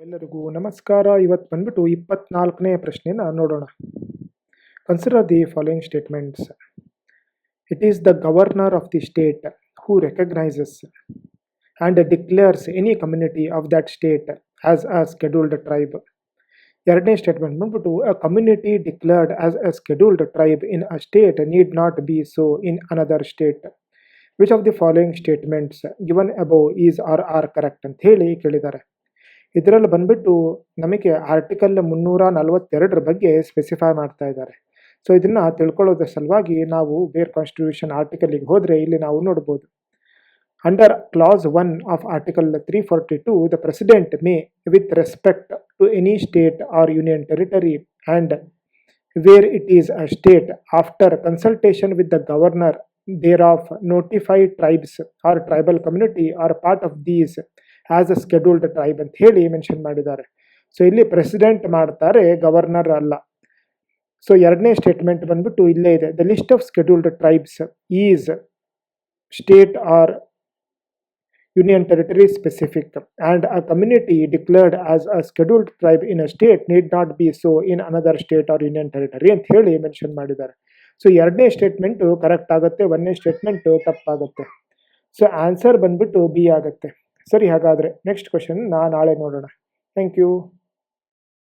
ಎಲ್ಲರಿಗೂ ನಮಸ್ಕಾರ. ಇವತ್ತು ಬಂದ್ಬಿಟ್ಟು 24ನೇ ಪ್ರಶ್ನೆನ ನೋಡೋಣ. Consider the following statements. It is the governor of the state who recognises and declares any community of that state as a scheduled tribe. ಎರಡನೇ statement ಬಂದ್ಬಿಟ್ಟು ಅ community declared as a scheduled tribe in a state need not be so in another state. Which of the following statements given above is are correct ಅಂತ ಹೇಳಿ ಕೇಳಿದ್ದಾರೆ. ಇದರಲ್ಲಿ ಬಂದ್ಬಿಟ್ಟು ನಮಗೆ article 342 ಬಗ್ಗೆ specify ಮಾಡ್ತಾ ಇದ್ದಾರೆ. ಸೊ ಇದನ್ನ ತಿಳ್ಕೊಳ್ಳೋದ್ರ ಸಲುವಾಗಿ ನಾವು ಬೇರ್ ಕಾನ್ಸ್ಟಿಟ್ಯೂಷನ್ ಆರ್ಟಿಕಲ್ಗೆ ಹೋದರೆ ಇಲ್ಲಿ ನಾವು ನೋಡ್ಬೋದು. Under clause 1 of article 342 the president may with respect to any state or union territory and where it is a state after consultation with the governor thereof notified tribes or tribal community or part of these as a scheduled tribe ಅಂತ ಹೇಳಿ mention ಮಾಡಿದ್ದಾರೆ. So ಇಲ್ಲಿ president ಮಾಡ್ತಾರೆ, governor ಅಲ್ಲ. So ಎರಡನೇ statement ಬಂದ್ಬಿಟ್ಟು ಇಲ್ಲೇ ಇದೆ. The list of scheduled tribes is state or union territory specific and a community declared as a scheduled tribe in a state need not be so in another state or union territory ಅಂತ ಹೇಳಿ mention ಮಾಡಿದ್ದಾರೆ. So ಎರಡನೇ statement correct ಆಗುತ್ತೆ, ಒಂದನೇ statement ತಪ್ಪಾಗುತ್ತೆ. So answer ಬಂದ್ಬಿಟ್ಟು B ಆಗುತ್ತೆ. ಸರಿ, ಹಾಗಾದರೆ ನೆಕ್ಸ್ಟ್ ಕ್ವಶನ್ ನಾಳೆ ನೋಡೋಣ. Thank you.